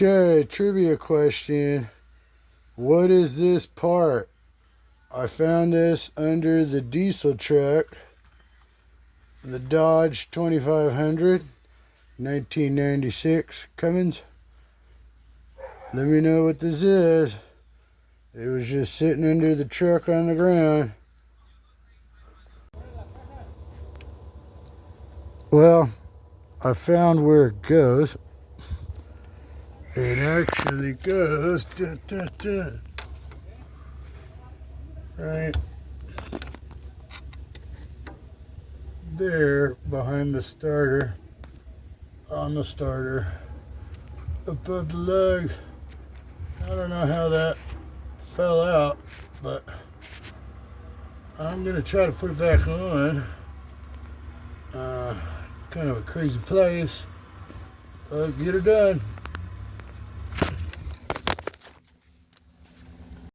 Okay, trivia question. What is this part? I found this under the diesel truck, the Dodge 2500, 1996 Cummins. Let me know what this is. It was just sitting under the truck on the ground. Well, I found where it goes. It actually goes right there behind the starter, on the starter, above the lug. I don't know how that fell out, but I'm gonna try to put it back on. Kind of a crazy place, but get her done.